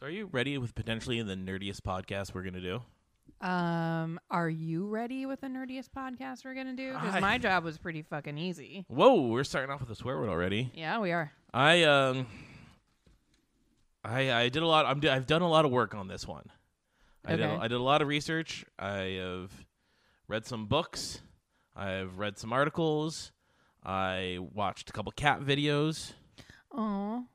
So are you ready with potentially the nerdiest podcast we're going to do? Are you ready with the nerdiest podcast we're going to do? Because my job was pretty fucking easy. Whoa, we're starting off with a swear word already. Yeah, we are. I did a lot. I've done a lot of work on this one. Okay. I did a lot of research. I have read some books. I've read some articles. I watched a couple cat videos. Oh.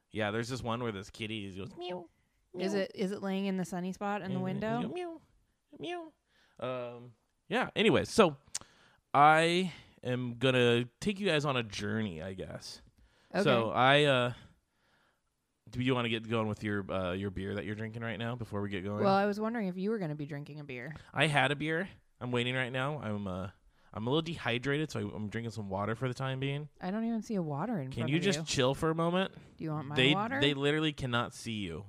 Yeah, there's this one where this kitty goes meow. Meow. Is it laying in the sunny spot in the window? Meow, meow. Yeah. Anyways, so I am gonna take you guys on a journey, I guess. Okay. So do you want to get going with your beer that you're drinking right now before we get going? Well, I was wondering if you were going to be drinking a beer. I had a beer. I'm waiting right now. I'm a little dehydrated, so I'm drinking some water for the time being. I don't even see a water in front of you. Can you just chill for a moment? Do you want my water? They literally cannot see you.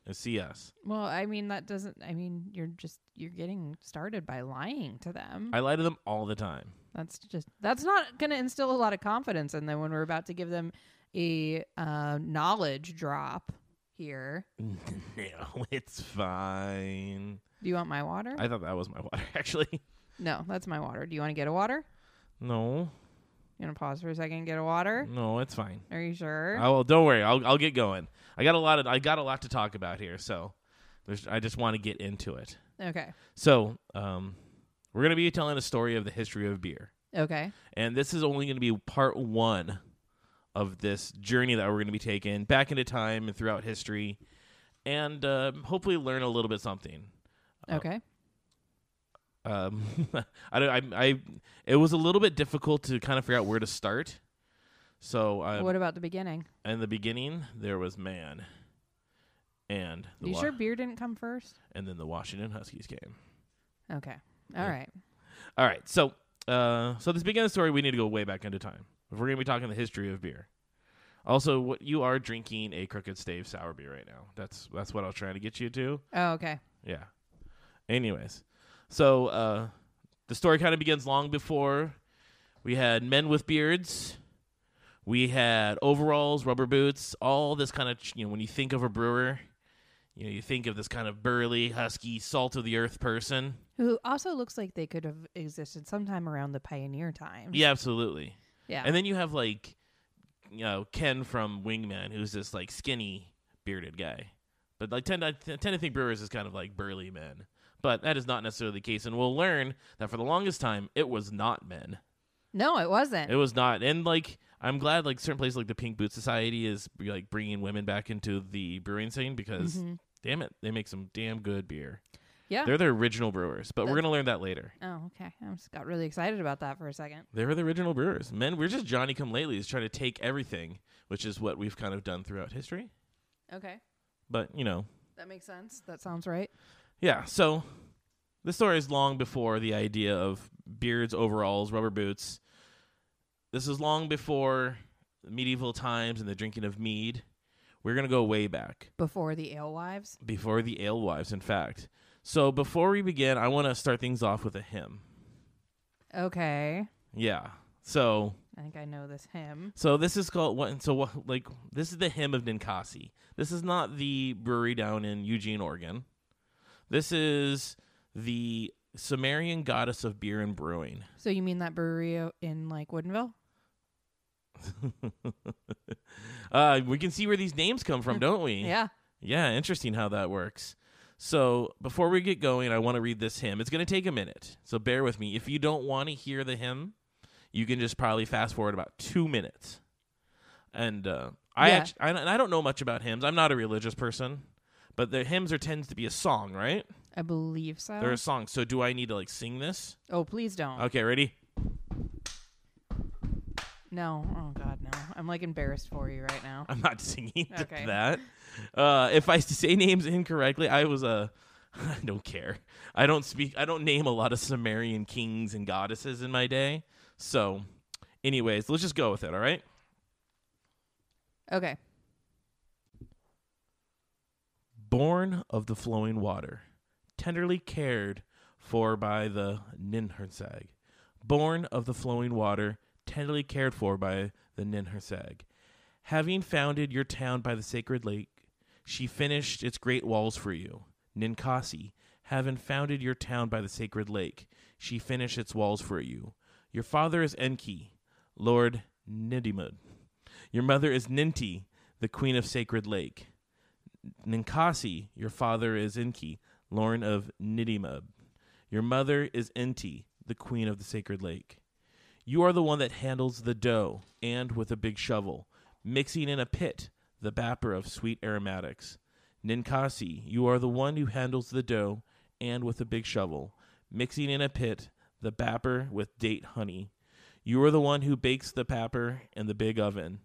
And see us. Well, I mean, you're getting started by lying to them. I lie to them all the time. That's not going to instill a lot of confidence in them when we're about to give them a knowledge drop here. No, it's fine. Do you want my water? I thought that was my water, actually. No, that's my water. Do you want to get a water? No. You want to pause for a second and get a water? No, it's fine. Are you sure? Oh, well, don't worry. I'll get going. I got a lot to talk about here, so I just want to get into it. Okay. So, we're going to be telling a story of the history of beer. Okay. And this is only going to be part one of this journey that we're going to be taking back into time and throughout history, and hopefully learn a little bit something. Okay. It was a little bit difficult to kind of figure out where to start. So what about the beginning? In the beginning, there was man, and you sure beer didn't come first? And then the Washington Huskies came. Okay, all right. So this beginning story, we need to go way back into time. If we're gonna be talking the history of beer. Also, what you are drinking a Crooked Stave sour beer right now. That's what I was trying to get you to. Oh, okay. Yeah. Anyways, so the story kind of begins long before we had men with beards. We had overalls, rubber boots, all this kind of, when you think of a brewer, you think of this kind of burly, husky, salt-of-the-earth person. Who also looks like they could have existed sometime around the pioneer times. Yeah, absolutely. Yeah. And then you have, Ken from Wingman, who's this, skinny, bearded guy. But I tend to think brewers is kind of like burly men. But that is not necessarily the case. And we'll learn that for the longest time, it was not men. No, it wasn't. It was not. And, I'm glad, certain places like the Pink Boot Society is, bringing women back into the brewing scene because, damn it, they make some damn good beer. Yeah. They're the original brewers, but we're going to learn that later. Oh, okay. I just got really excited about that for a second. They were the original brewers. Men, we're just Johnny-come-latelys trying to take everything, which is what we've kind of done throughout history. Okay. But, That makes sense. That sounds right. Yeah, so this story is long before the idea of beards, overalls, rubber boots. This is long before medieval times and the drinking of mead. We're going to go way back. Before the alewives? Before the alewives, in fact. So before we begin, I want to start things off with a hymn. Okay. Yeah. So I think I know this hymn. So this is called this is the hymn of Ninkasi. This is not the brewery down in Eugene, Oregon. This is the Sumerian goddess of beer and brewing. So you mean that brewery in Woodinville? We can see where these names come from, don't we? Yeah. Yeah, interesting how that works. So before we get going, I want to read this hymn. It's going to take a minute, so bear with me. If you don't want to hear the hymn, you can just probably fast forward about 2 minutes. And I don't know much about hymns. I'm not a religious person, but the hymns tends to be a song, right? I believe so. They're a song. So do I need to sing this? Oh, please don't. Okay, ready? No. Oh, God, no. I'm embarrassed for you right now. I'm not singing okay. that. If I say names incorrectly, I don't care. I don't name a lot of Sumerian kings and goddesses in my day. So, anyways, let's just go with it, all right? Okay. Born of the flowing water, tenderly cared for by the Ninhursag. Born of the flowing water, tenderly cared for by the Ninhursag. Having founded your town by the sacred lake, She finished its great walls for you. Ninkasi, having founded your town by the sacred lake, she finished its walls for you. Your father is Enki, Lord Nidimud. Your mother is Ninti, the queen of sacred lake. Ninkasi, your father is Enki, Lord of Nidimud. Your mother is Enti, the queen of the sacred lake. You are the one that handles the dough, and with a big shovel, mixing in a pit the vapor of sweet aromatics. Ninkasi, you are the one who handles the dough, and with a big shovel, mixing in a pit the vapor with date honey. You are the one who bakes the vapor in the big oven,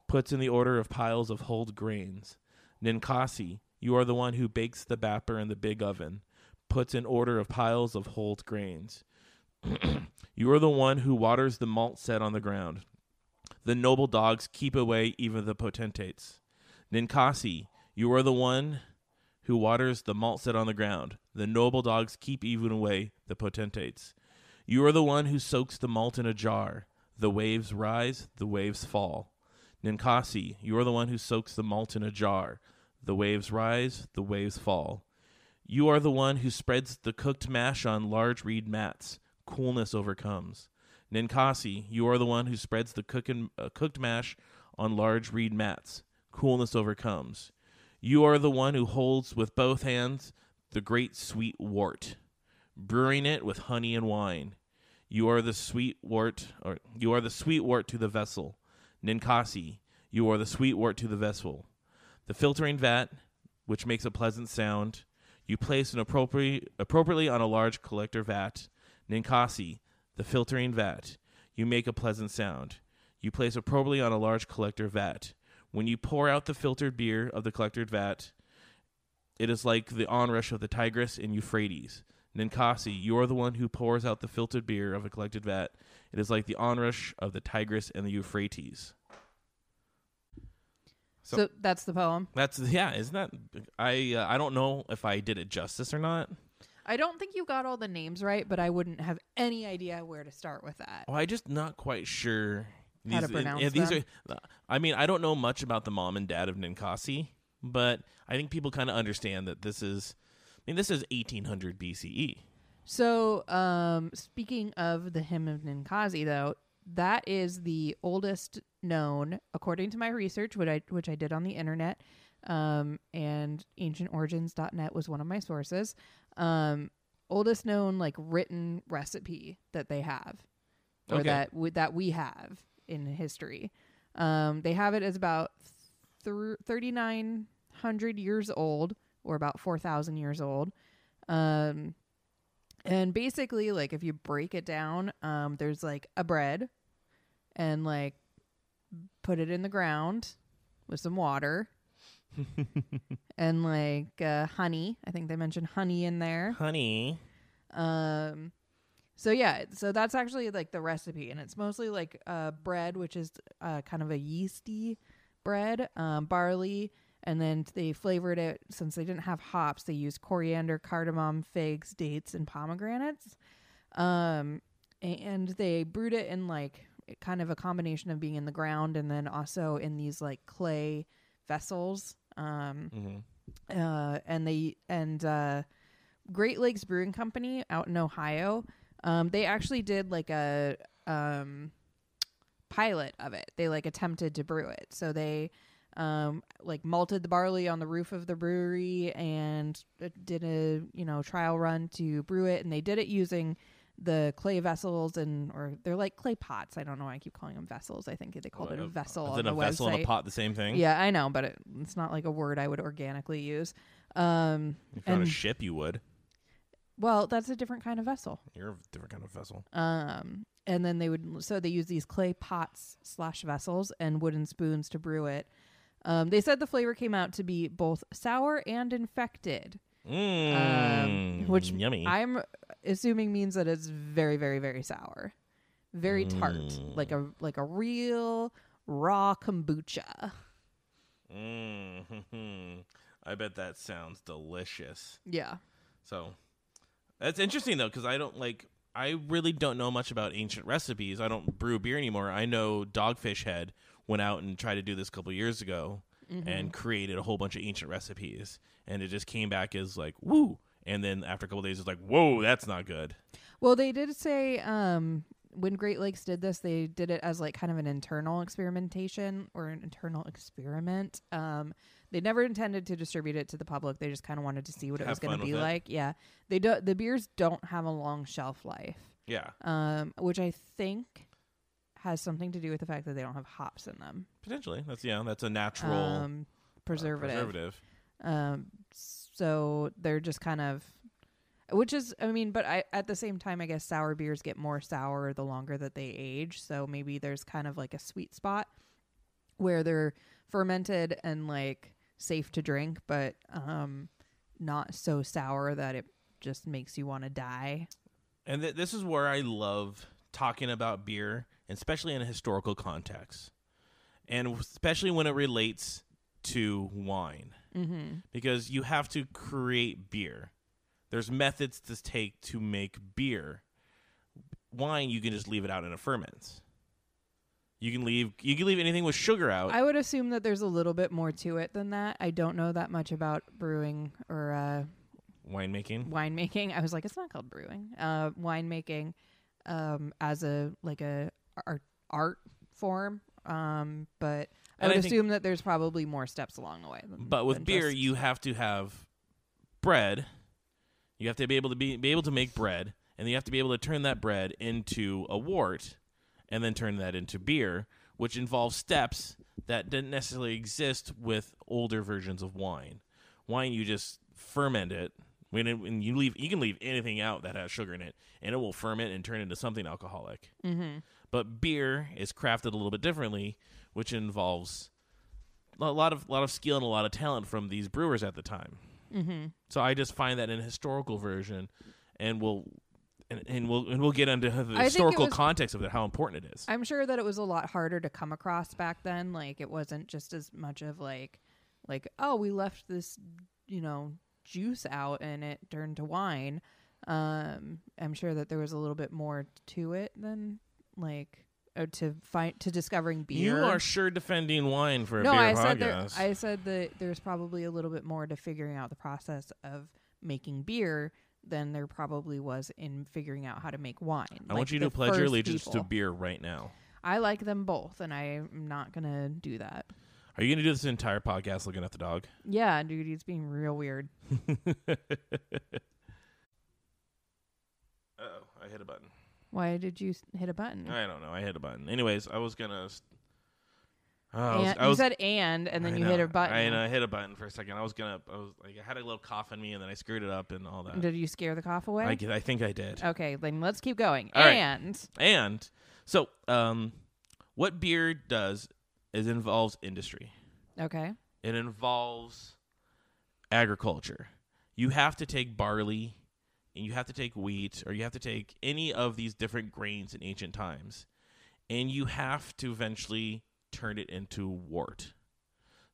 puts in the order of piles of hulled grains. Ninkasi, you are the one who bakes the vapor in the big oven, puts in order of piles of hulled grains. You are the one who waters the malt set on the ground. The noble dogs keep away even the potentates. Ninkasi, you are the one who waters the malt set on the ground. The noble dogs keep even away the potentates. You are the one who soaks the malt in a jar. The waves rise, the waves fall. Ninkasi, you are the one who soaks the malt in a jar. The waves rise, the waves fall. You are the one who spreads the cooked mash on large reed mats. Coolness overcomes. Ninkasi, you are the one who spreads the cooked mash on large reed mats. Coolness overcomes. You are the one who holds with both hands the great sweet wort, brewing it with honey and wine. You are the sweet wort, or you are the sweet wort to the vessel. Ninkasi, you are the sweet wort to the vessel. The filtering vat, which makes a pleasant sound, you place an appropriately on a large collector vat. Ninkasi, the filtering vat, you make a pleasant sound. You place appropriately on a large collector vat. When you pour out the filtered beer of the collected vat, it is like the onrush of the Tigris in Euphrates. Ninkasi, you are the one who pours out the filtered beer of a collected vat. It is like the onrush of the Tigris and the Euphrates. So that's the poem. Isn't that? I don't know if I did it justice or not. I don't think you got all the names right, but I wouldn't have any idea where to start with that. Oh, I'm just not quite sure How to pronounce these them. are. I mean, I don't know much about the mom and dad of Ninkasi, but I think people kind of understand that this is 1800 BCE. So, speaking of the hymn of Ninkasi, though, that is the oldest known, according to my research, which I did on the internet, and ancientorigins.net was one of my sources. Oldest known written recipe that they have, or Okay. that we have in history. They have it as about 3,900 years old, or about 4,000 years old. And basically, if you break it down, there's a bread, and put it in the ground with some water. And honey. I think they mentioned honey in there. Honey. So that's actually the recipe, and it's mostly bread, which is kind of a yeasty bread, barley, and then they flavored it, since they didn't have hops, they used coriander, cardamom, figs, dates, and pomegranates. And they brewed it in kind of a combination of being in the ground and then also in these clay vessels. And Great Lakes Brewing Company out in Ohio, they actually did a pilot of it. They attempted to brew it. So they malted the barley on the roof of the brewery and did a trial run to brew it, and they did it using the clay vessels, or they're clay pots. I don't know why I keep calling them vessels. I think they called it a vessel on the website. Vessel and a pot the same thing? Yeah, I know, but it's not a word I would organically use. If you're on a ship, you would. Well, that's a different kind of vessel. You're a different kind of vessel. And then they use these clay pots / vessels and wooden spoons to brew it. They said the flavor came out to be both sour and infected. Which yummy. I'm assuming means that it's very, very, very sour, very tart, like a real raw kombucha. I bet that sounds delicious. Yeah. So that's interesting though, because I really don't know much about ancient recipes. I don't brew beer anymore. I know Dogfish Head went out and tried to do this a couple years ago. and created a whole bunch of ancient recipes, and it just came back as like woo, and then after a couple of days it's like whoa, that's not good. Well, they did say when Great Lakes did this, they did it as like kind of an internal experimentation or an internal experiment. They never intended to distribute it to the public. They just kind of wanted to see what it was going to be like. Yeah, the beers don't have a long shelf life. Yeah. Which I think has something to do with the fact that they don't have hops in them. Potentially, that's a natural preservative. So they're just kind of, which is, I mean, but at the same time, I guess sour beers get more sour the longer that they age. So maybe there's kind of like a sweet spot where they're fermented and like safe to drink, but not so sour that it just makes you want to die. And this is where I love talking about beer, especially in a historical context, and especially when it relates to wine, because you have to create beer. There's methods to take to make beer. Wine, you can just leave it out in a ferment. You can leave anything with sugar out. I would assume that there's a little bit more to it than that. I don't know that much about brewing or winemaking. I was like, it's not called brewing. Winemaking as a art form. But I would assume that there's probably more steps along the way. But with beer, you have to have bread. You have to be able to make bread, and you have to be able to turn that bread into a wort, and then turn that into beer, which involves steps that didn't necessarily exist with older versions of wine. Wine, you just ferment it. When you can leave anything out that has sugar in it, and it will ferment and turn into something alcoholic. But beer is crafted a little bit differently, which involves a lot of skill and a lot of talent from these brewers at the time. So I just find that in a historical version, and we'll get into the historical context of it, how important it is. I'm sure that it was a lot harder to come across back then. Like it wasn't just as much of like oh, we left this juice out and it turned to wine. I'm sure that there was a little bit more to it than to discovering beer. You are sure defending wine for a beer podcast. I said that there's probably a little bit more to figuring out the process of making beer than there probably was in figuring out how to make wine. I want you to pledge your allegiance to beer right now. I like them both, and I'm not going to do that. Are you going to do this entire podcast looking at the dog? Yeah, dude, he's being real weird. Uh-oh, I hit a button. Why did you hit a button? I don't know. I hit a button. Anyways, I was going to... you said and then you hit a button. I hit a button for a second. I had a little cough in me, and then I screwed it up and all that. Did you scare the cough away? I think I did. Okay, then let's keep going. All right. So, what beer does is involves industry. Okay. It involves agriculture. You have to take barley, and you have to take wheat, or you have to take any of these different grains in ancient times, and you have to eventually turn it into wort.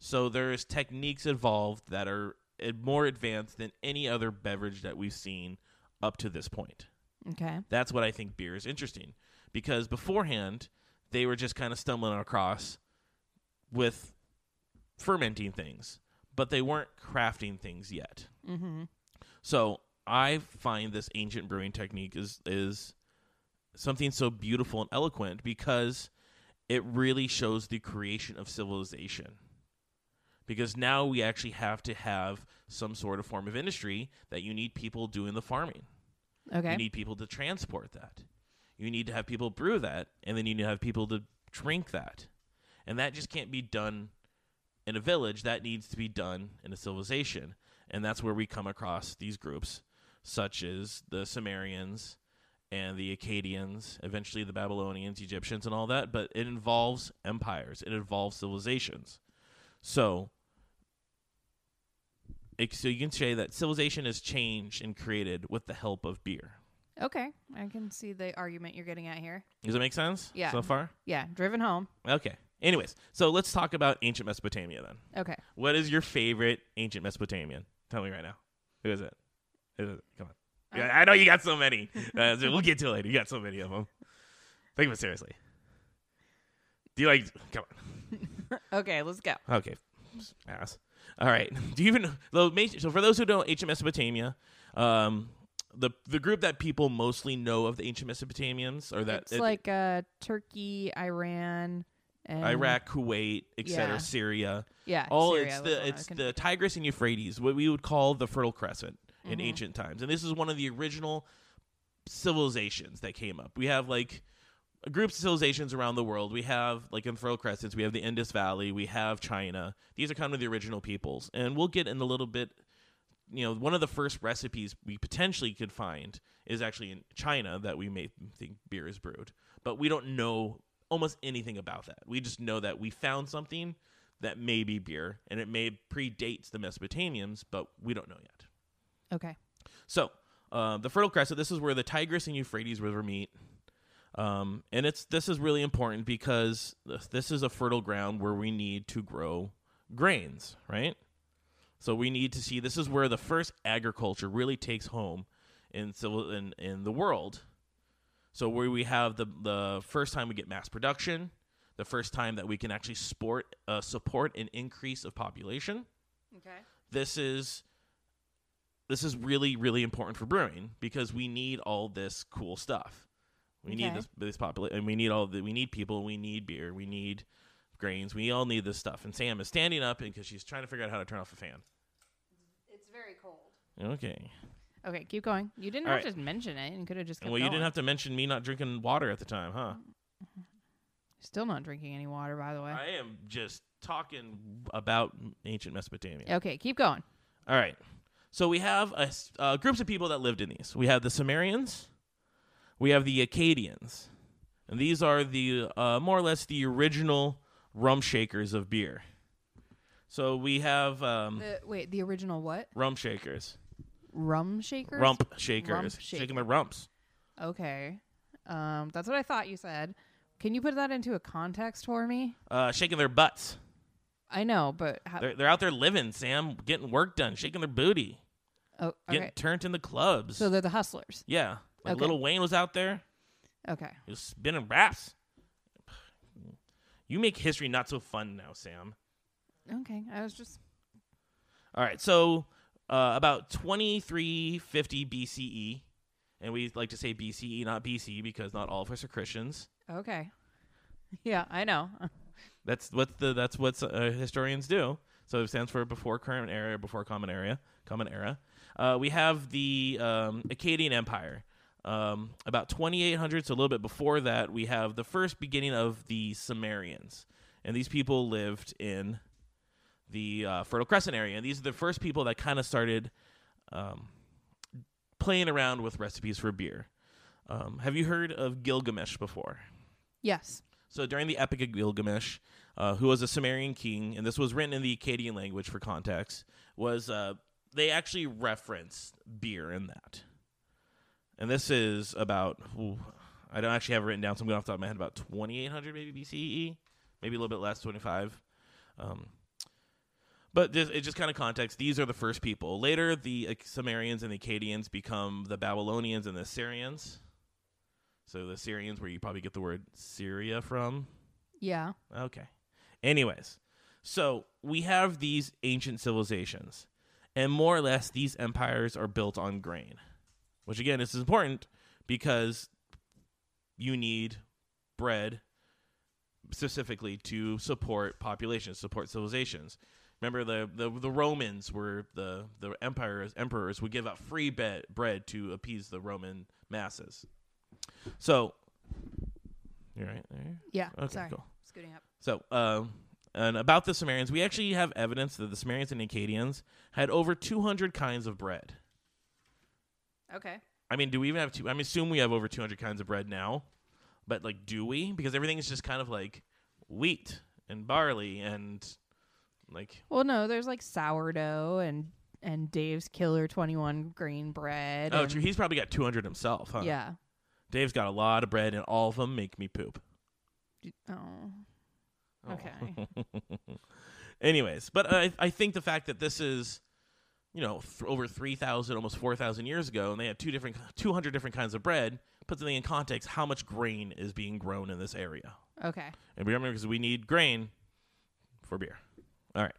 So there's techniques involved that are more advanced than any other beverage that we've seen up to this point. Okay. That's what I think beer is interesting, because beforehand they were just kind of stumbling across with fermenting things, but they weren't crafting things yet. So I find this ancient brewing technique is something so beautiful and eloquent, because it really shows the creation of civilization. Because now we actually have to have some sort of form of industry that you need people doing the farming. Okay. You need people to transport that. You need to have people brew that, and then you need to have people to drink that. And that just can't be done in a village. That needs to be done in a civilization. And that's where we come across these groups, such as the Sumerians and the Akkadians, eventually the Babylonians, Egyptians, and all that. But it involves empires. It involves civilizations. So you can say that civilization has changed and created with the help of beer. Okay. I can see the argument you're getting at here. Does that make sense? Yeah. So far? Yeah. Driven home. Okay. Anyways, so let's talk about ancient Mesopotamia then. Okay. What is your favorite ancient Mesopotamian? Tell me right now. Who is it? Come on. Yeah, I know you got so many. We'll get to it later. You got so many of them. Think of it seriously. Do you like... Come on. Okay, let's go. Okay. Ass. All right. Do you even so for those who don't know ancient Mesopotamia, the group that people mostly know of the ancient Mesopotamians or that It's like Turkey, Iran, and Iraq, Kuwait, etc., Yeah. Syria. Yeah, All Syria was the one I it's was the Tigris and Euphrates, what we would call the Fertile Crescent in Mhm. ancient times. And this is one of the original civilizations that came up. We have like groups of civilizations around the world. We have like in Fertile Crescents, we have the Indus Valley, we have China. These are kind of the original peoples. And we'll get in a little bit, one of the first recipes we potentially could find is actually in China that we may think beer is brewed. But we don't know almost anything about that. We just know that we found something that may be beer, and it may predates the Mesopotamians, but we don't know yet. Okay. So, the Fertile Crescent, this is where the Tigris and Euphrates River meet. And this is really important because this is a fertile ground where we need to grow grains, right? So we need to see this is where the first agriculture really takes home in the world. So where we have the first time we get mass production, the first time that we can actually support an increase of population. Okay. This is really, really important for brewing because we need all this cool stuff. We need this population, and we need people, we need beer, we need grains, we all need this stuff. And Sam is standing up because she's trying to figure out how to turn off a fan. It's very cold. Okay. Okay, keep going. You didn't All have right. to mention it. You could have just kept Well, going. you didn't have to mention me not drinking water at the time, huh? Still not drinking any water, by the way. I am just talking about ancient Mesopotamia. Okay, keep going. All right. So we have groups of people that lived in these. We have the Sumerians. We have the Akkadians. And these are the more or less the original rum shakers of beer. So we have The original what? rum shakers. Rum shakers? Rump shakers. Rump Shaking their rumps. Okay. That's what I thought you said. Can you put that into a context for me? Shaking their butts. I know, but They're out there living, Sam, getting work done, shaking their booty, oh, getting okay. turned in the clubs. So they're the hustlers. Yeah. Like Okay. Lil Wayne was out there. Okay. He was spinning raps. You make history not so fun now, Sam. Okay. I was just All right. So about 2350 BCE, and we like to say BCE, not BC, because not all of us are Christians. okay. Yeah, I know. That's what historians do. So it stands for before current era, before common era. We have the Akkadian Empire. About 2800, so a little bit before that, we have the first beginning of the Sumerians. And these people lived in the Fertile Crescent area. And these are the first people that kind of started playing around with recipes for beer. Have you heard of Gilgamesh before? Yes. So during the Epic of Gilgamesh, who was a Sumerian king, and this was written in the Akkadian language for context, was they actually reference beer in that. And this is about, I don't actually have it written down, so I'm going off the top of my head, about 2800 maybe BCE, maybe a little bit less, 25. But it's just kind of context. These are the first people. Later, the Sumerians and the Akkadians become the Babylonians and the Assyrians. So the Assyrians, where you probably get the word Syria from. Yeah. Okay. Anyways, so we have these ancient civilizations, and more or less these empires are built on grain, which again, this is important because you need bread specifically to support populations, support civilizations. Remember, the Romans were the emperors would give out free bread to appease the Roman masses. So, you're right there? Yeah. Okay, Sorry. cool. Scooting up. So, and about the Sumerians, we actually have evidence that the Sumerians and Akkadians had over 200 kinds of bread. Okay. I mean, do we even have I assume we have over 200 kinds of bread now, but like, do we? Because everything is just kind of like wheat and barley and like. Well, no, there's like sourdough and Dave's Killer 21 grain bread. Oh, true. He's probably got 200 himself, huh? Yeah. Dave's got a lot of bread, and all of them make me poop. Oh. Okay. Anyways, but I think the fact that this is, over 3,000, almost 4,000 years ago, and they had 200 different kinds of bread, puts something in context how much grain is being grown in this area. Okay. And remember, because we need grain for beer. All right.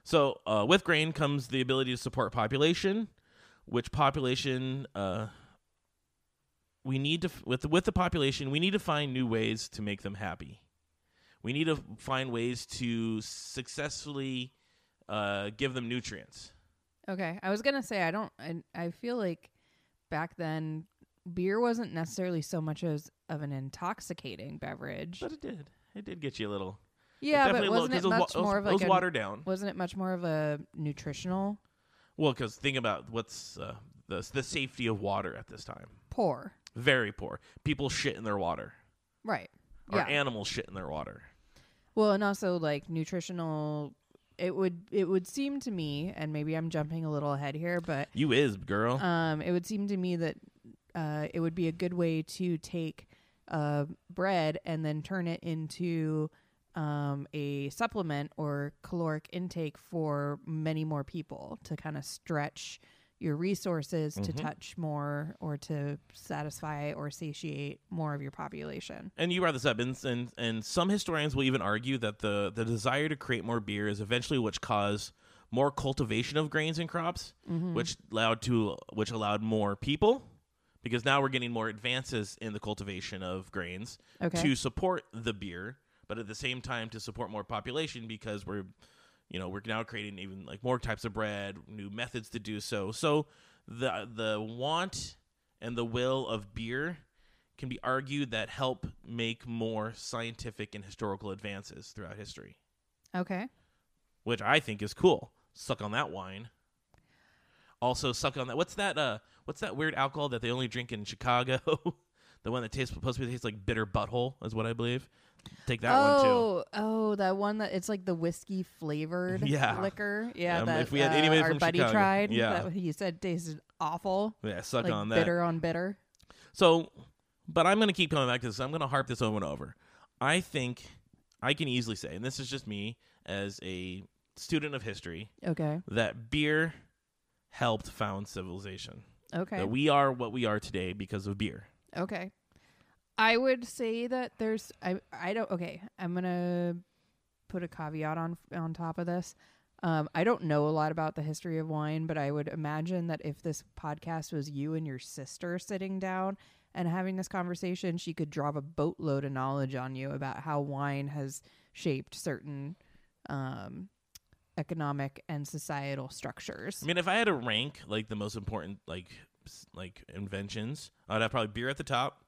So with grain comes the ability to support population, which population we need to with the population we need to find new ways to make them happy. We need to find ways to successfully give them nutrients. Okay. I was going to say, I feel like back then beer wasn't necessarily so much of an intoxicating beverage. But it did. It did get you a little. Yeah, but wasn't it much more of like it was watered down. Wasn't it much more of a nutritional? Well, because think about what's the safety of water at this time. Poor. Very poor. People shit in their water. Right. Or animals shit in their water. Well, and also like nutritional. It would seem to me, and maybe I'm jumping a little ahead here, but you is girl. It would seem to me that it would be a good way to take bread and then turn it into a supplement or caloric intake for many more people to kind of stretch your resources to touch more or to satisfy or satiate more of your population. And you brought this up, and some historians will even argue that the desire to create more beer is eventually which caused more cultivation of grains and crops, which allowed more people, because now we're getting more advances in the cultivation of grains to support the beer, but at the same time to support more population because we're now creating even like more types of bread, new methods to do so. So the want and the will of beer can be argued that help make more scientific and historical advances throughout history. Okay. Which I think is cool. Suck on that wine. Also suck on that. What's that weird alcohol that they only drink in Chicago? The one that supposed to taste like bitter butthole is what I believe. Take that one too. Oh, that one that it's like the whiskey flavored liquor. Yeah, that if we had anybody our from buddy Chicago. tried. Yeah, that he said tasted awful. Yeah, suck like on that. Bitter on bitter. So, but I'm going to keep coming back to this. I'm going to harp this over and over. I think I can easily say, and this is just me as a student of history, that beer helped found civilization. Okay. That we are what we are today because of beer. Okay. I would say that there's I'm gonna put a caveat on top of this. I don't know a lot about the history of wine, but I would imagine that if this podcast was you and your sister sitting down and having this conversation, she could drop a boatload of knowledge on you about how wine has shaped certain economic and societal structures. I mean, if I had to rank like the most important like inventions, I'd have probably beer at the top.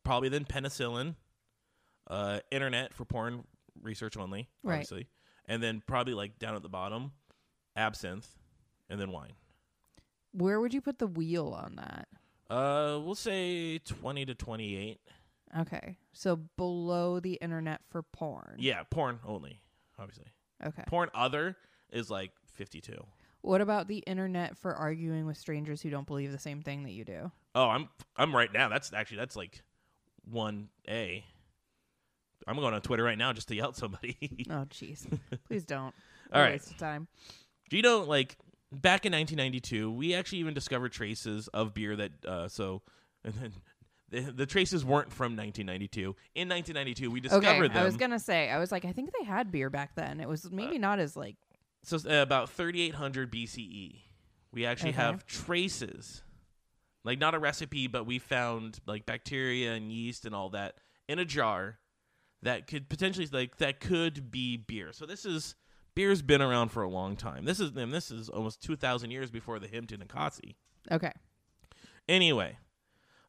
Probably then penicillin, internet for porn research only, obviously. Right. And then probably like down at the bottom, absinthe, and then wine. Where would you put the wheel on that? We'll say 20 to 28. Okay. So below the internet for porn. Yeah, porn only, obviously. Okay. Porn other is like 52. What about the internet for arguing with strangers who don't believe the same thing that you do? Oh, I'm right now. That's like 1A. I'm going on Twitter right now just to yell at somebody. Oh, jeez. Please don't. All right. Waste of time. Do you know, like, back in 1992, we actually even discovered traces of beer that, the traces weren't from 1992. In 1992, we discovered them. I was going to say, I think they had beer back then. It was maybe not as, like... So, about 3800 BCE, we actually have traces. Like, not a recipe, but we found, like, bacteria and yeast and all that in a jar that could potentially, like, that could be beer. So beer's been around for a long time. This is almost 2,000 years before the Himpton and Kasi. Okay. Anyway,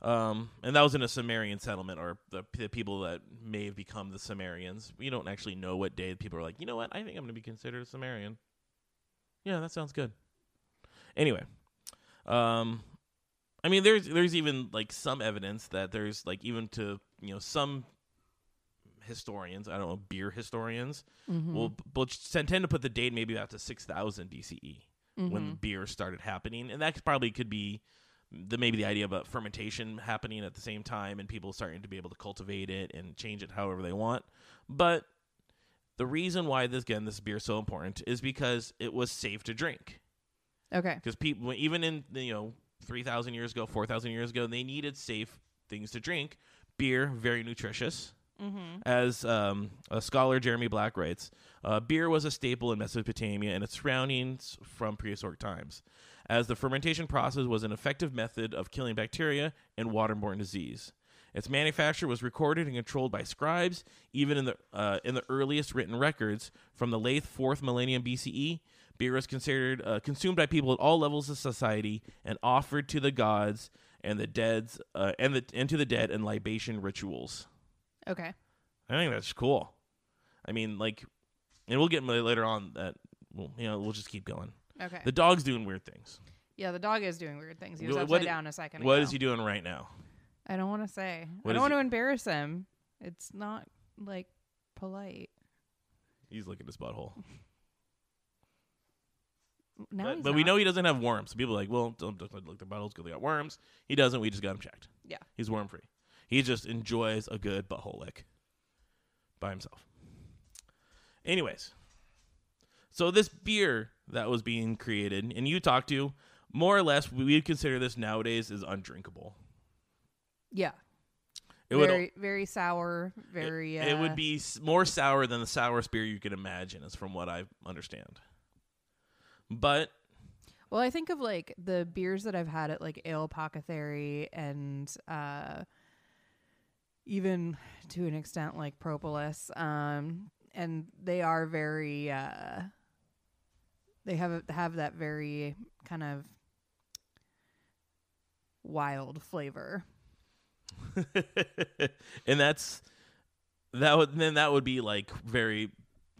and that was in a Sumerian settlement, or the people that may have become the Sumerians. We don't actually know what day people are like, you know what, I think I'm going to be considered a Sumerian. Yeah, that sounds good. Anyway, I mean, there's even like some evidence that there's like even to some historians, I don't know, beer historians, will tend to put the date maybe out to 6,000 BCE when beer started happening, and that probably could be maybe the idea about fermentation happening at the same time and people starting to be able to cultivate it and change it however they want. But the reason why this beer is so important is because it was safe to drink. Okay. Because people, even in 3,000 years ago, 4,000 years ago, they needed safe things to drink. Beer, very nutritious. As a scholar, Jeremy Black, writes, beer was a staple in Mesopotamia and its surroundings from prehistoric times, as the fermentation process was an effective method of killing bacteria and waterborne disease. Its manufacture was recorded and controlled by scribes, even in the earliest written records from the late 4th millennium BCE. Beer was considered consumed by people at all levels of society and offered to the gods and the dead and to the dead in libation rituals. Okay. I think that's cool. I mean, like, and we'll get later on that. We'll just keep going. Okay. The dog's doing weird things. Yeah, the dog is doing weird things. He was What- upside down a second ago. What is he doing right now? I don't want to say. What I is don't want he- to embarrass him. It's not, like, polite. He's licking his butthole. No, But we know he doesn't have worms. So people are like, well, don't look their buttholes because they got worms. He doesn't. We just got him checked. Yeah. He's worm free. He just enjoys a good butthole lick by himself. Anyways, so this beer that was being created, and you talked to, more or less, we would consider this nowadays as undrinkable. Yeah. It Very sour. Very. It would be more sour than the sourest beer you could imagine, is from what I understand. But well, I think of like the beers that I've had at like Ale Apothecary and even to an extent like Propolis, and they are very. They have that very kind of wild flavor. And that would be like very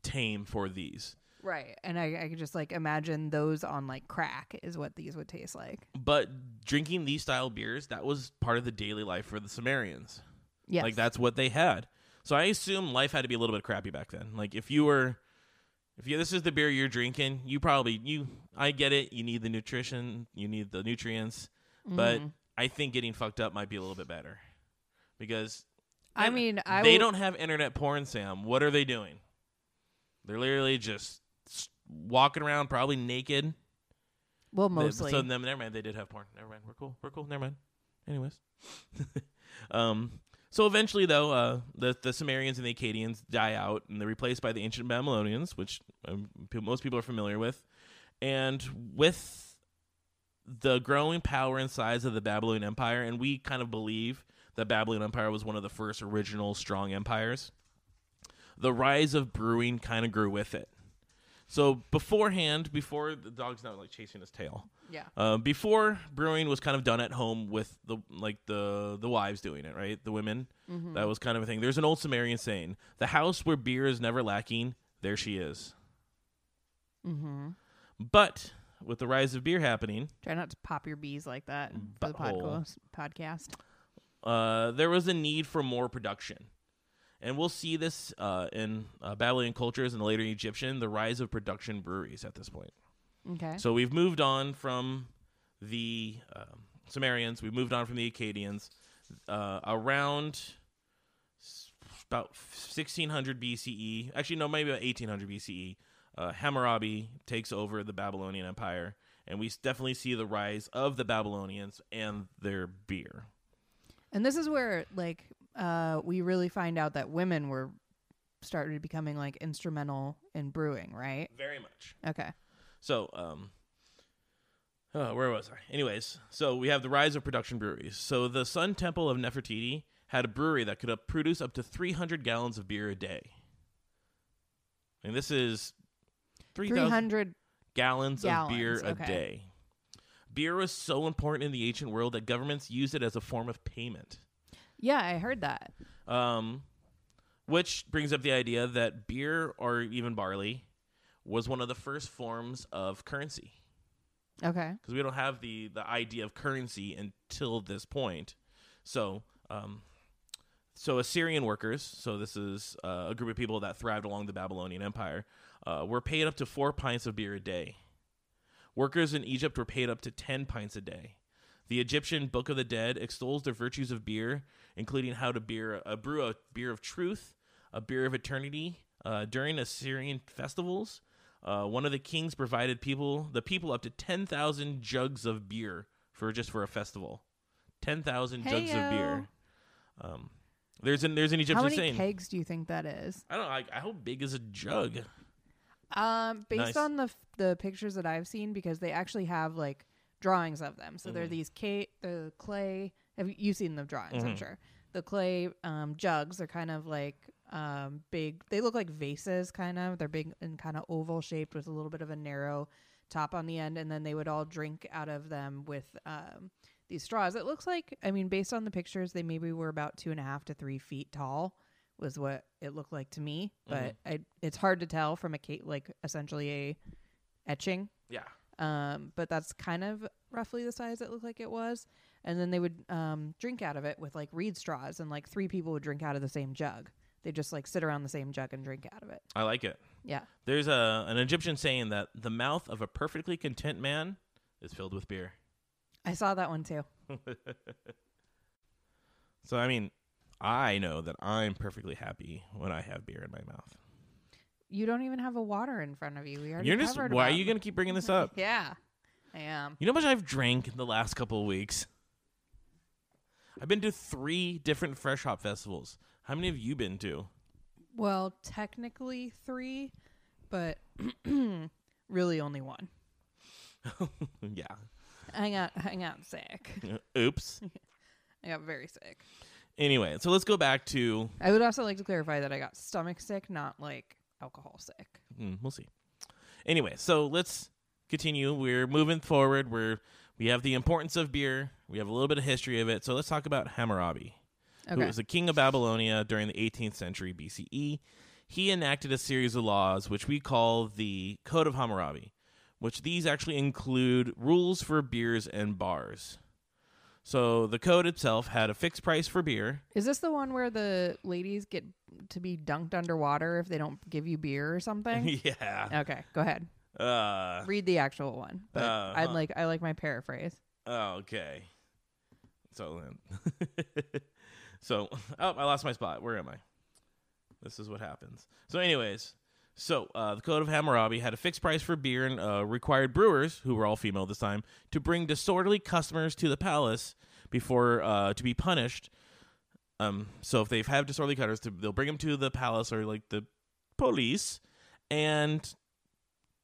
tame for these. Right. And I could just like imagine those on like crack is what these would taste like. But drinking these style beers, that was part of the daily life for the Sumerians. Yes. Like that's what they had. So I assume life had to be a little bit crappy back then. Like if this is the beer you're drinking, I get it. You need the nutrition, you need the nutrients, but I think getting fucked up might be a little bit better because they don't have internet porn, Sam. What are they doing? They're literally just walking around, probably naked. Well, mostly. Never mind. They did have porn. Never mind. We're cool. Never mind. Anyways. So eventually, though, the Sumerians and the Akkadians die out, and they're replaced by the ancient Babylonians, which most people are familiar with. And with the growing power and size of the Babylonian Empire, and we kind of believe the Babylonian Empire was one of the first original strong empires, the rise of brewing kind of grew with it. So before the dog's not like chasing his tail. Yeah. Before brewing was kind of done at home with the wives doing it, right? The women. Mm-hmm. That was kind of a thing. There's an old Sumerian saying, "The house where beer is never lacking, there she is." Mm-hmm. But with the rise of beer happening, try not to pop your bees like that for the podcast. There was a need for more production. And we'll see this in Babylonian cultures and the later Egyptian, the rise of production breweries at this point. Okay. So we've moved on from the Sumerians. We've moved on from the Akkadians. Around about 1600 BCE, actually, no, maybe about 1800 BCE, Hammurabi takes over the Babylonian Empire. And we definitely see the rise of the Babylonians and their beer. And this is where, like, we really find out that women were started becoming like instrumental in brewing, right? Very much. Okay. So, where was I? Anyways, so we have the rise of production breweries. So the Sun Temple of Nefertiti had a brewery that could produce up to 300 gallons of beer a day. And this is 300 gallons of beer a day. Beer was so important in the ancient world that governments used it as a form of payment. Yeah, I heard that. Which brings up the idea that beer or even barley was one of the first forms of currency. Okay. Because we don't have the idea of currency until this point. So Assyrian workers, so this is a group of people that thrived along the Babylonian Empire, were paid up to 4 pints of beer a day. Workers in Egypt were paid up to 10 pints a day. The Egyptian Book of the Dead extols the virtues of beer, including how to brew a beer of truth, a beer of eternity. During Assyrian festivals, one of the kings provided the people up to 10,000 jugs of beer for a festival. 10,000 jugs of beer. There's an Egyptian How many saying. kegs do you think that is? I don't know. How big is a jug? Based Nice. on the pictures that I've seen, because they actually have like drawings of them. So they're these the clay. Have you seen the drawings? I'm sure the clay jugs. They're kind of like big. They look like vases, kind of. They're big and kind of oval shaped with a little bit of a narrow top on the end, and then they would all drink out of them with these straws. It looks like, I mean, based on the pictures, they maybe were about 2.5 to 3 feet tall. Was what it looked like to me, but it's hard to tell from like essentially a etching. Yeah. But that's kind of roughly the size it looked like it was. And then they would drink out of it with like reed straws, and like 3 people would drink out of the same jug. They just like sit around the same jug and drink out of it. I like it. Yeah. There's an Egyptian saying that the mouth of a perfectly content man is filled with beer. I saw that one too. So, I mean, I know that I'm perfectly happy when I have beer in my mouth. You don't even have a water in front of you. We already You're just, covered why are about- you going to keep bringing this up? Yeah, I am. You know how much I've drank in the last couple of weeks? I've been to 3 different fresh hop festivals. How many have you been to? Well, technically 3, but really only 1. Yeah. I got sick. Oops. I got very sick. Anyway, so let's go back to... I would also like to clarify that I got stomach sick, not like alcohol sick. We'll see. Anyway, so let's continue. We're moving forward. We have the importance of beer. We have a little bit of history of it. So let's talk about Hammurabi, who was the king of Babylonia during the 18th century BCE. He enacted a series of laws, which we call the Code of Hammurabi, which these actually include rules for beers and bars. So the code itself had a fixed price for beer. Is this the one where the ladies get to be dunked underwater if they don't give you beer or something? Yeah. Okay, go ahead. Read the actual one. But I like my paraphrase. Okay. So I lost my spot. Where am I? This is what happens. So anyways, the Code of Hammurabi had a fixed price for beer and required brewers, who were all female this time, to bring disorderly customers to the palace before to be punished. So if they have disorderly customers, they'll bring them to the palace or like the police and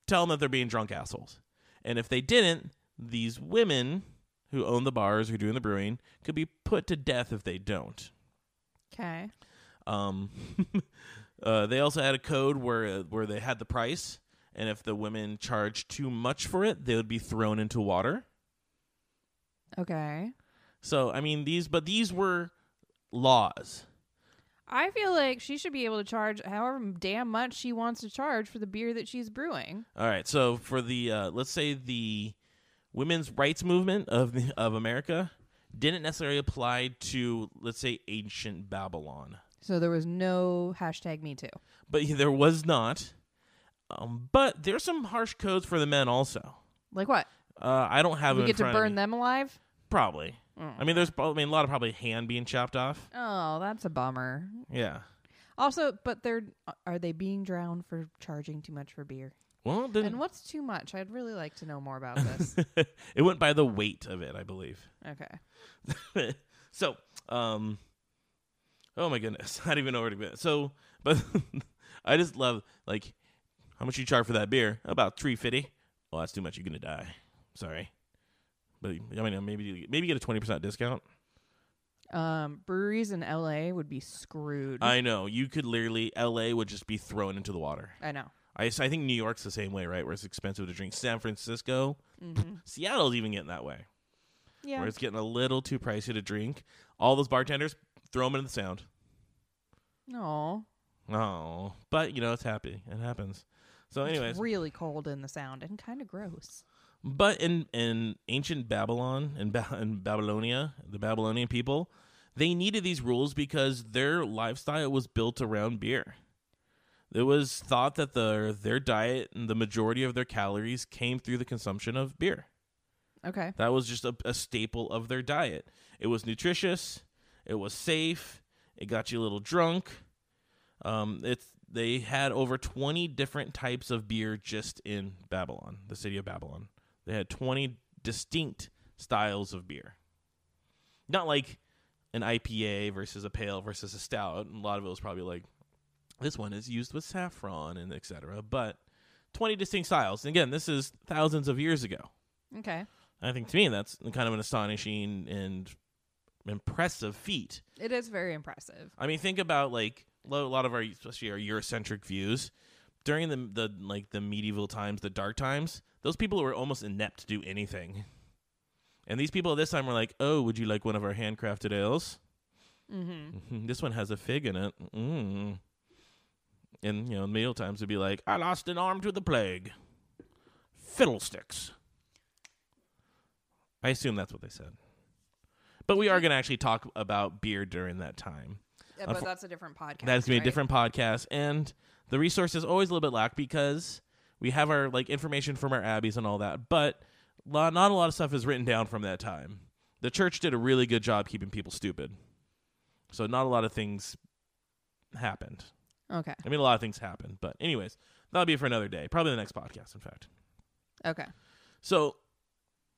tell them that they're being drunk assholes. And if they didn't, these women who own the bars, who are doing the brewing, could be put to death if they don't. Okay. They also had a code where they had the price, and if the women charged too much for it, they would be thrown into water. Okay. So, I mean, these were laws. I feel like she should be able to charge however damn much she wants to charge for the beer that she's brewing. All right. So for the let's say the women's rights movement of America didn't necessarily apply to, let's say, ancient Babylon. So there was no #MeToo. But there was not. But there's some harsh codes for the men also. Like what? I don't have We them get in to front of burn me. them alive? Probably. Mm. I mean, there's a lot of probably hand being chopped off. Oh, that's a bummer. Yeah. Also, but are they being drowned for charging too much for beer? Well, And what's too much? I'd really like to know more about this. it went by the weight of it, I believe. Okay. So, oh my goodness, I don't even know where to go. So, but I just love, like, how much you charge for that beer? About $3.50. Well, that's too much. You're gonna die. Sorry, but I mean, maybe get a 20% discount. Breweries in LA would be screwed. I know. You could literally, LA would just be thrown into the water. I know. I think New York's the same way, right? Where it's expensive to drink. San Francisco, Seattle's even getting that way. Yeah. Where it's getting a little too pricey to drink. All those bartenders, throw them in the Sound. No. Oh, but you know, it's happy. It happens. So anyways, It's really cold in the Sound and kind of gross. but in ancient Babylon, in Babylonia, the Babylonian people, they needed these rules because their lifestyle was built around beer. It was thought that their diet and the majority of their calories came through the consumption of beer. Okay. That was just a staple of their diet. It was nutritious. It was safe. It got you a little drunk. They had over 20 different types of beer just in Babylon, the city of Babylon. They had 20 distinct styles of beer. Not like an IPA versus a pale versus a stout. And a lot of it was probably like, this one is used with saffron and etc. But 20 distinct styles. And again, this is thousands of years ago. Okay. I think to me that's kind of an astonishing and impressive feat. It is very impressive. I mean, think about like a lot of our, especially our Eurocentric views during the medieval times, the dark times. Those people were almost inept to do anything, and these people at this time were like, "Oh, would you like one of our handcrafted ales? Mm-hmm. This one has a fig in it." Mm. And in medieval times, would be like, "I lost an arm to the plague. Fiddlesticks." I assume that's what they said. But we are going to actually talk about beer during that time. Yeah, but that's a different podcast. That's going to be a different podcast. And the resource is always a little bit lack because we have our information from our abbeys and all that. But not a lot of stuff is written down from that time. The church did a really good job keeping people stupid. So not a lot of things happened. Okay. I mean, a lot of things happened. But anyways, that'll be for another day. Probably the next podcast, in fact. Okay. So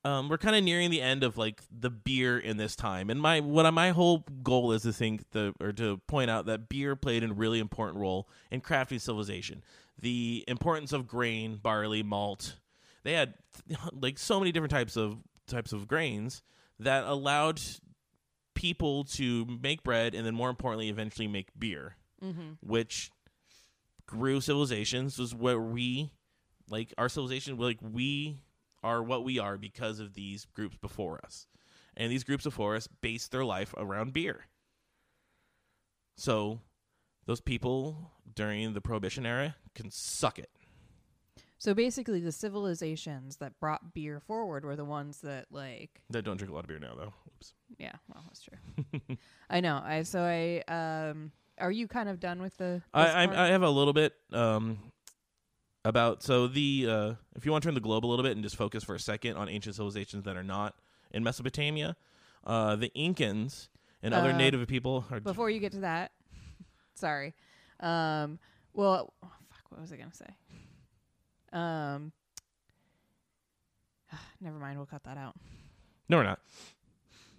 we're kind of nearing the end of the beer in this time, and my whole goal is to point out that beer played a really important role in crafting civilization. The importance of grain, barley, malt. They had so many different types of grains that allowed people to make bread, and then more importantly, eventually make beer, which grew civilizations. Was where we our civilization we are what we are because of these groups before us. And these groups before us based their life around beer. So those people during the Prohibition era can suck it. So basically the civilizations that brought beer forward were the ones that that don't drink a lot of beer now, though. Oops. Yeah, well, that's true. I know. Are you kind of done with the I have a little bit about if you want to turn the globe a little bit and just focus for a second on ancient civilizations that are not in Mesopotamia, the Incans and other native people are before you get to that. Sorry. What was I going to say? Never mind, we'll cut that out. No, we're not.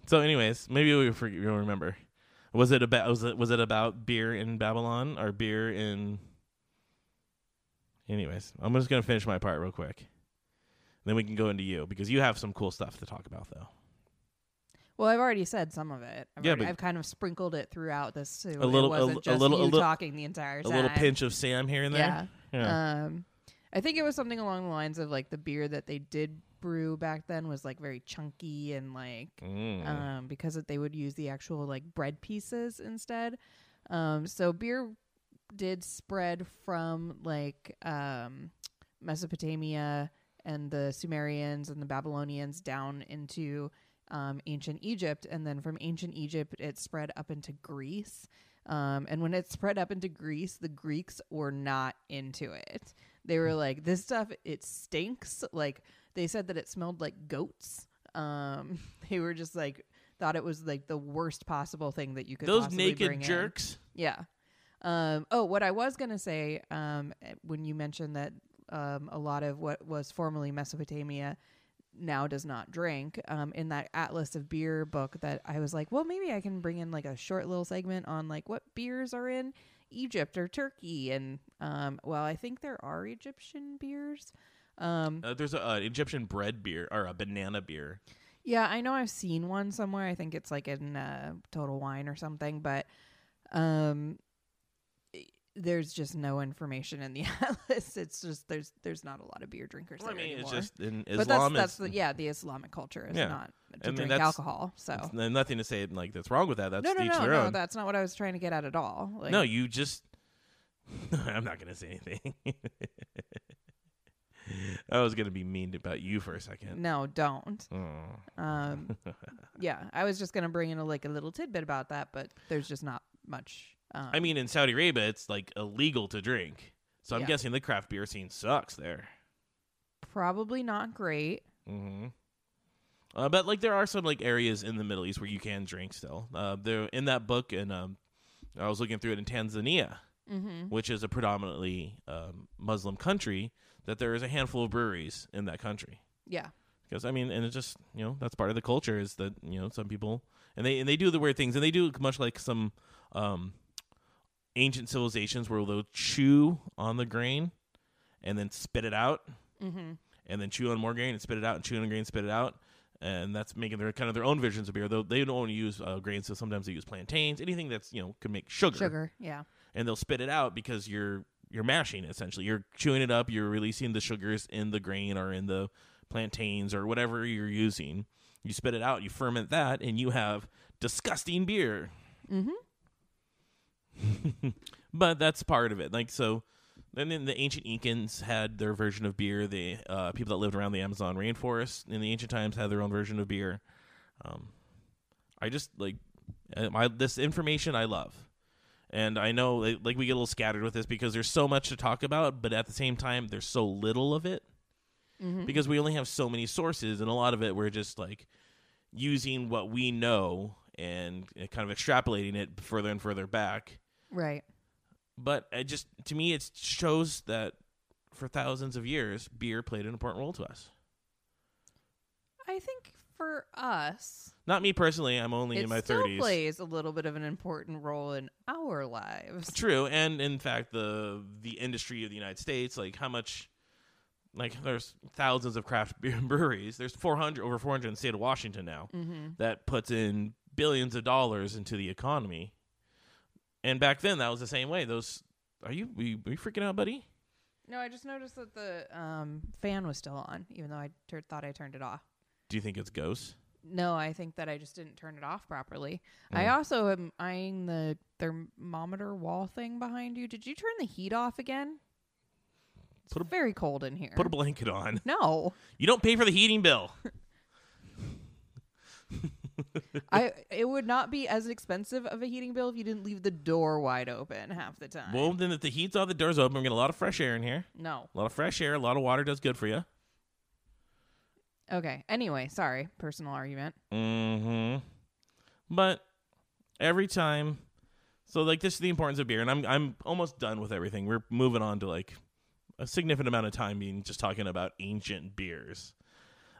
So anyways, maybe you'll remember. Was it about beer in Babylon or beer in Anyways, I'm just going to finish my part real quick. Then we can go into you, because you have some cool stuff to talk about, though. Well, I've already said some of it. I've kind of sprinkled it throughout this, so it wasn't just you talking the entire time. A little pinch of Sam here and there? Yeah. I think it was something along the lines of, the beer that they did brew back then was, very chunky and, because they would use the actual, bread pieces instead. So beer did spread from Mesopotamia and the Sumerians and the Babylonians down into ancient Egypt, and then from ancient Egypt it spread up into Greece. And when it spread up into Greece, the Greeks were not into it. They were like, this stuff, it stinks. They said that it smelled like goats. They were just thought it was the worst possible thing that you could those possibly naked bring jerks in. Yeah. What I was going to say, when you mentioned that a lot of what was formerly Mesopotamia now does not drink, in that Atlas of Beer book, that I was like, well, maybe I can bring in a short little segment on what beers are in Egypt or Turkey. And, I think there are Egyptian beers. There's an Egyptian bread beer or a banana beer. Yeah, I know I've seen one somewhere. I think it's in Total Wine or something, but there's just no information in the Atlas. It's just there's not a lot of beer drinkers there anymore. It's just in Islam. But the Islamic culture is not to drink alcohol. So there's nothing to say that's wrong with that. That's no. That's not what I was trying to get at all. No, you just. I'm not gonna say anything. I was gonna be mean about you for a second. No, don't. Yeah, I was just gonna bring in a little tidbit about that, but there's just not much. I mean, in Saudi Arabia, it's illegal to drink, so I'm guessing the craft beer scene sucks there. Probably not great. Mm-hmm. But there are some areas in the Middle East where you can drink still. They're in that book, and I was looking through it in Tanzania, which is a predominantly Muslim country. That there is a handful of breweries in that country. Yeah. Because I mean, and it's just that's part of the culture is that some people and they do the weird things, and they do much like some ancient civilizations where they'll chew on the grain and then spit it out, and then chew on more grain and spit it out, and chew on the grain and spit it out, and that's making their kind of their own versions of beer. Though they don't only use grain, so sometimes they use plantains, anything that's could make sugar. Sugar, yeah. And they'll spit it out because you're mashing it, essentially. You're chewing it up. You're releasing the sugars in the grain or in the plantains or whatever you're using. You spit it out. You ferment that, and you have disgusting beer. But that's part of it. Like so, then the ancient Incans had their version of beer. The people that lived around the Amazon rainforest in the ancient times had their own version of beer. I just like this information I love. And I know like we get a little scattered with this because there's so much to talk about, but at the same time, there's so little of it because we only have so many sources, and a lot of it we're just like using what we know and kind of extrapolating it further and further back. Right. But to me, it shows that for thousands of years, beer played an important role to us. I think for us, not me personally, I'm only in my 30s. It still plays a little bit of an important role in our lives. True, and in fact, the industry of the United States, like how much, like there's thousands of craft beer breweries. There's over 400 in the state of Washington now that puts in billions of dollars into the economy. And back then, that was the same way. Are you freaking out, buddy? No, I just noticed that the fan was still on, even though I thought I turned it off. Do you think it's ghosts? No, I think that I just didn't turn it off properly. I also am eyeing the thermometer wall thing behind you. Did you turn the heat off again? It's very cold in here. Put a blanket on. No. You don't pay for the heating bill. It would not be as expensive of a heating bill if you didn't leave the door wide open half the time. Well, then if the heat's on, the door's open, we're getting a lot of fresh air in here. No. A lot of fresh air, a lot of water does good for you. Okay. Anyway, sorry. Personal argument. But every time, so like this is the importance of beer, and I'm almost done with everything. We're moving on to like a significant amount of time being just talking about ancient beers.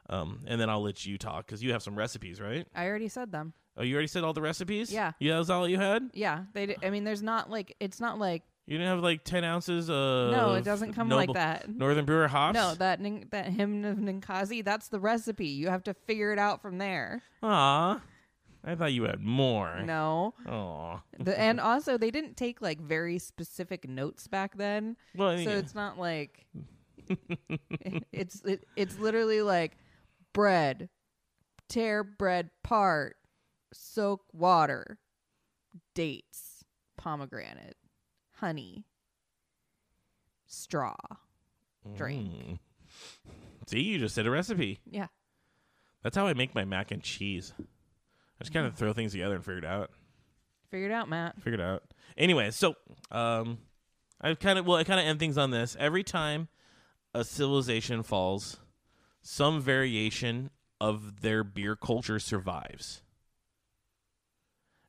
And then I'll let you talk because you have some recipes, right? I already said them. Oh, you already said all the recipes? Yeah. Yeah, that's all you had? Yeah. I mean, there's not like, it's not like. You didn't have like 10 ounces of. No, it doesn't come like that. Northern Brewer hops? No, that hymn of Ninkasi, that's the recipe. You have to figure it out from there. Aw. I thought you had more. No. Aw. And also, they didn't take like very specific notes back then. Well, so it's not like. It's literally like. Bread, tear bread part, soak water, dates, pomegranate, honey, straw, drink. See, you just said a recipe. Yeah. That's how I make my mac and cheese. I just kind of throw things together and figure it out. Figure it out, Matt. Figure it out. Anyway, so I kind of end things on this. Every time a civilization falls, some variation of their beer culture survives.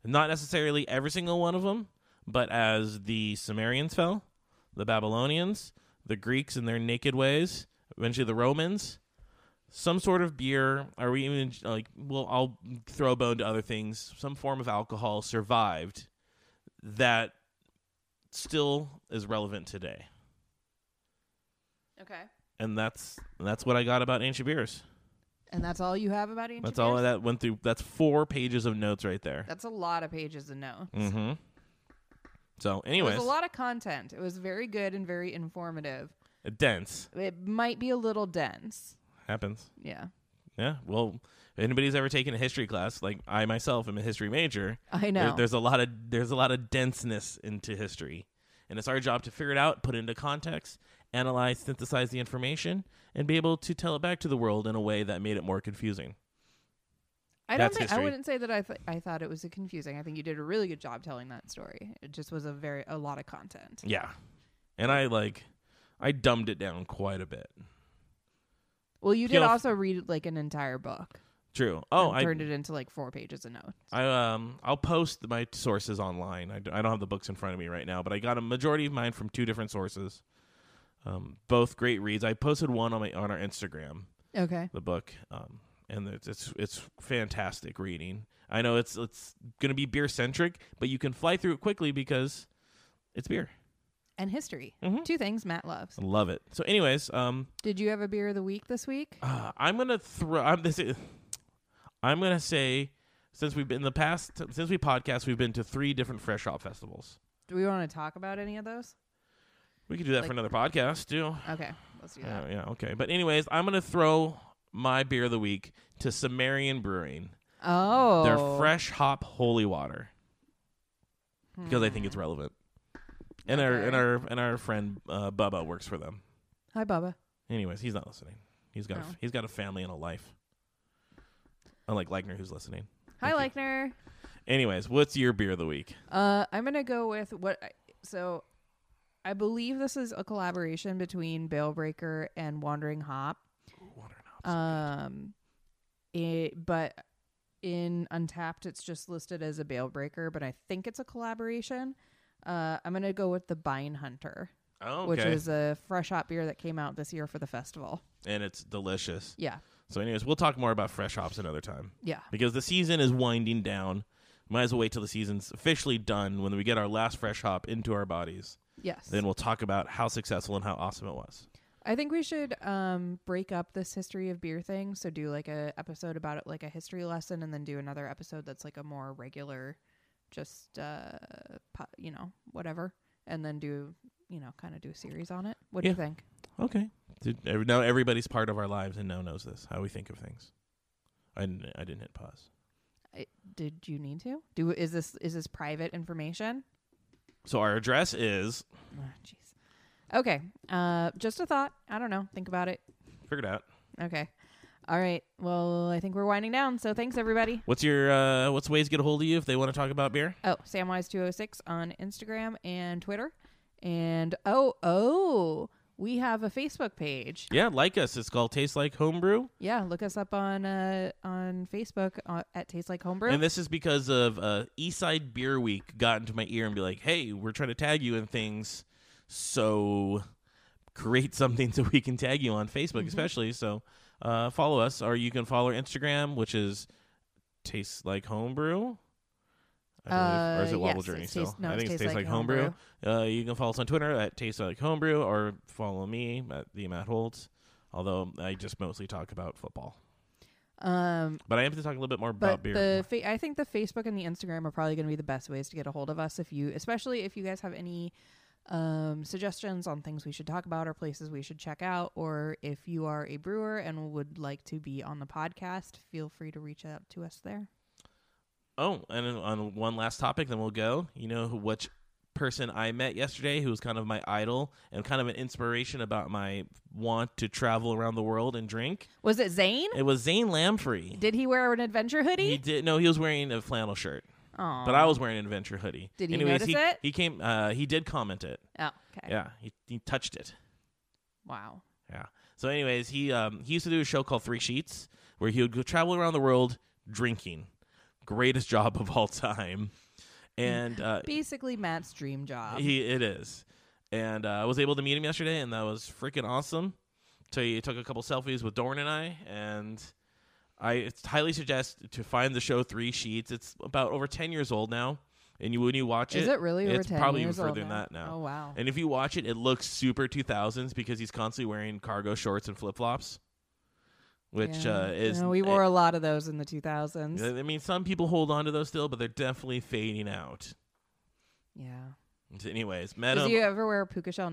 Not necessarily every single one of them, but as the Sumerians fell, the Babylonians, the Greeks in their naked ways, eventually the Romans, some sort of beer, or we even I'll throw a bone to other things, some form of alcohol survived that still is relevant today. Okay. And that's what I got about ancient beers. And that's all you have about ancient beers? That's all that went through. That's 4 pages of notes right there. That's a lot of pages of notes. Mm-hmm. So, anyways. It was a lot of content. It was very good and very informative. Dense. It might be a little dense. Happens. Yeah. Yeah. Well, if anybody's ever taken a history class, like I myself am a history major. I know. There's a lot of denseness into history. And it's our job to figure it out, put it into context, analyze, synthesize the information, and be able to tell it back to the world in a way that made it more confusing. I wouldn't say that I thought it was confusing. I think you did a really good job telling that story. It just was a lot of content. Yeah. And I dumbed it down quite a bit. Well, you did also read like an entire book. True. Oh, I turned it into like 4 pages of notes. I'll post my sources online. I don't have the books in front of me right now, but I got a majority of mine from 2 different sources. Both great reads. I posted one on our Instagram, Okay. the book, and it's fantastic reading. I know it's going to be beer centric, but you can fly through it quickly because it's beer And history. Mhm. 2 things Matt loves. I love it. So, anyways, Did you have a beer of the week this week? I'm gonna say since we podcast, we've been to 3 different fresh hop festivals. Do we want to talk about any of those? We could do that for another podcast too. Okay, let's do that. Yeah, okay. But anyways, I'm gonna throw my beer of the week to Sumerian Brewing. Oh. Their fresh hop holy water. Because I think it's relevant. And Okay. our friend Bubba works for them. Hi, Bubba. Anyways, he's not listening. He's got a family and a life. Unlike Leichner, who's listening. Hi, Leichner. Anyways, what's your beer of the week? I'm gonna go with so I believe this is a collaboration between Balebreaker and Wandering Hop. But in Untapped, it's just listed as a Balebreaker, but I think it's a collaboration. I'm gonna go with the Bine Hunter, which is a fresh hop beer that came out this year for the festival. And it's delicious. Yeah. So anyways, we'll talk more about fresh hops another time. Yeah. Because the season is winding down. Might as well wait till the season's officially done when we get our last fresh hop into our bodies. Yes. Then we'll talk about how successful and how awesome it was. I think we should break up this history of beer thing. So do like a episode about it, like a history lesson, and then do another episode that's like a more regular, just whatever, and then do kind of do a series on it. What do you think? Okay. Now everybody's part of our lives and now knows this, how we think of things. I didn't hit pause. Did you need to Is this private information? So our address is. Oh, jeez. Okay. Just a thought. I don't know. Think about it. Figured out. Okay. All right. Well, I think we're winding down. So thanks, everybody. What's ways to get a hold of you if they want to talk about beer? Oh, Samwise206 on Instagram and Twitter. And we have a Facebook page. Yeah, like us. It's called Taste Like Homebrew. Yeah, look us up on Facebook at Taste Like Homebrew. And this is because of Eastside Beer Week got into my ear and be like, hey, we're trying to tag you in things. So create something so we can tag you on Facebook, especially. So follow us, or you can follow our Instagram, which is Taste Like Homebrew. I believe. Or is it Wobble Journey still? I think it's Taste Like Homebrew. You can follow us on Twitter at Taste Like Homebrew, or follow me at the Matt Holtz. Although I just mostly talk about football. But I have to talk a little bit more about beer. I think the Facebook and the Instagram are probably going to be the best ways to get a hold of us. Especially if you guys have any suggestions on things we should talk about or places we should check out, or if you are a brewer and would like to be on the podcast, feel free to reach out to us there. Oh, and on one last topic, then we'll go. You know which person I met yesterday who was kind of my idol and kind of an inspiration about my want to travel around the world and drink? Was it Zane? It was Zane Lamprey. Did he wear an adventure hoodie? He did. No, he was wearing a flannel shirt. Aww. But I was wearing an adventure hoodie. Did he Anyways, notice it? He came. He did comment it. Oh, okay. Yeah, he touched it. Wow. Yeah. So, anyways, he used to do a show called Three Sheets where he would go travel around the world drinking. Greatest job of all time. And basically Matt's dream job. It is. And I was able to meet him yesterday, and that was freaking awesome. So he took a couple selfies with Dorn and I, and I highly suggest to find the show Three Sheets. It's about over 10 years old now, and when you watch it, is it really over 10 years old? It's probably even further than that now. Oh wow! And if you watch it, it looks super 2000s because he's constantly wearing cargo shorts and flip flops. Which is... we wore a lot of those in the 2000s. I mean, some people hold on to those still, but they're definitely fading out. Yeah. Anyways, met him. Does he ever wear a puka shell